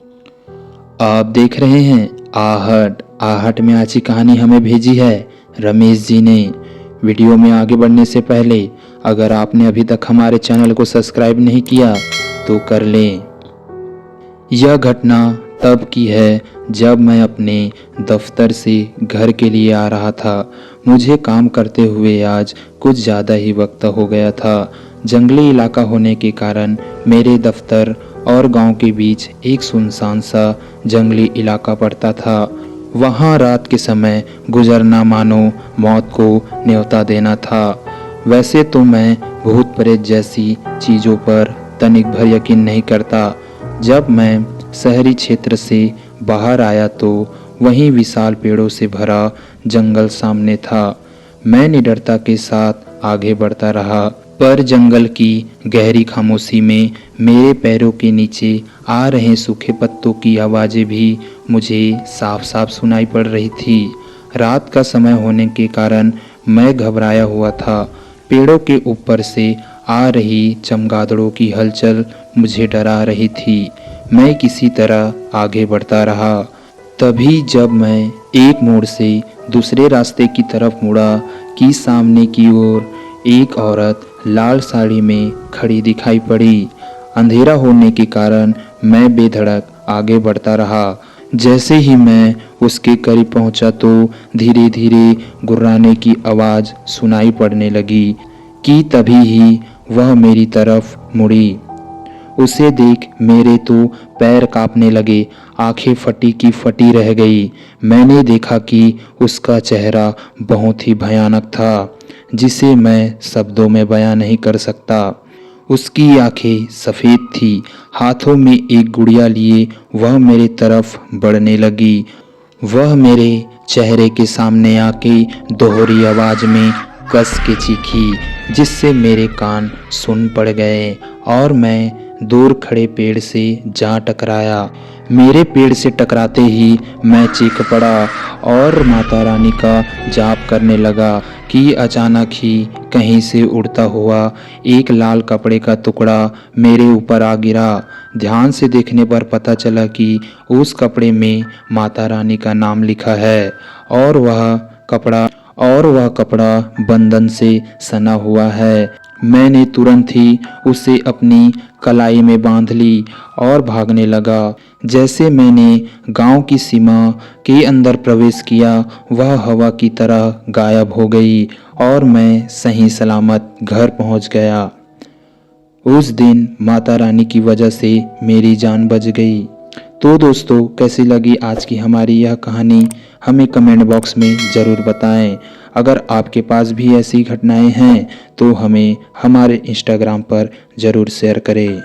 आप देख रहे हैं आहट। आहट में आज की कहानी हमें भेजी है रमेश जी ने। वीडियो में आगे बढ़ने से पहले अगर आपने अभी तक हमारे चैनल को सब्सक्राइब नहीं किया तो कर लें। यह घटना तब की है जब मैं अपने दफ्तर से घर के लिए आ रहा था। मुझे काम करते हुए आज कुछ ज़्यादा ही वक्त हो गया था। जंगली इलाका होने के कारण मेरे दफ्तर और गांव के बीच एक सुनसान सा जंगली इलाका पड़ता था। वहां रात के समय गुजरना मानो मौत को न्योता देना था। वैसे तो मैं भूत प्रेत जैसी चीज़ों पर तनिक भर यकीन नहीं करता। जब मैं शहरी क्षेत्र से बाहर आया तो वहीं विशाल पेड़ों से भरा जंगल सामने था। मैं निडरता के साथ आगे बढ़ता रहा, पर जंगल की गहरी खामोशी में मेरे पैरों के नीचे आ रहे सूखे पत्तों की आवाज़ें भी मुझे साफ साफ सुनाई पड़ रही थी। रात का समय होने के कारण मैं घबराया हुआ था। पेड़ों के ऊपर से आ रही चमगादड़ों की हलचल मुझे डरा रही थी। मैं किसी तरह आगे बढ़ता रहा। तभी जब मैं एक मोड़ से दूसरे रास्ते की तरफ मुड़ा कि सामने की ओर एक औरत लाल साड़ी में खड़ी दिखाई पड़ी। अंधेरा होने के कारण मैं बेधड़क आगे बढ़ता रहा। जैसे ही मैं उसके करीब पहुंचा तो धीरे धीरे गुर्राने की आवाज़ सुनाई पड़ने लगी कि तभी ही वह मेरी तरफ मुड़ी। उसे देख मेरे तो पैर कांपने लगे, आंखें फटी की फटी रह गई। मैंने देखा कि उसका चेहरा बहुत ही भयानक था, जिसे मैं शब्दों में बयां नहीं कर सकता। उसकी आंखें सफ़ेद थी। हाथों में एक गुड़िया लिए वह मेरे तरफ बढ़ने लगी। वह मेरे चेहरे के सामने आके दोहरी आवाज़ में कस के चीखी, जिससे मेरे कान सुन पड़ गए और मैं दूर खड़े पेड़ से जा टकराया। मेरे पेड़ से टकराते ही मैं चीख पड़ा और माता रानी का जाप करने लगा कि अचानक ही कहीं से उड़ता हुआ एक लाल कपड़े का टुकड़ा मेरे ऊपर आ गिरा। ध्यान से देखने पर पता चला कि उस कपड़े में माता रानी का नाम लिखा है और वह कपड़ा बंधन से सना हुआ है। मैंने तुरंत ही उसे अपनी कलाई में बांध ली और भागने लगा। जैसे मैंने गांव की सीमा के अंदर प्रवेश किया, वह हवा की तरह गायब हो गई और मैं सही सलामत घर पहुंच गया। उस दिन माता रानी की वजह से मेरी जान बच गई। तो दोस्तों, कैसी लगी आज की हमारी यह कहानी हमें कमेंट बॉक्स में ज़रूर बताएं। अगर आपके पास भी ऐसी घटनाएं हैं तो हमें हमारे इंस्टाग्राम पर ज़रूर शेयर करें।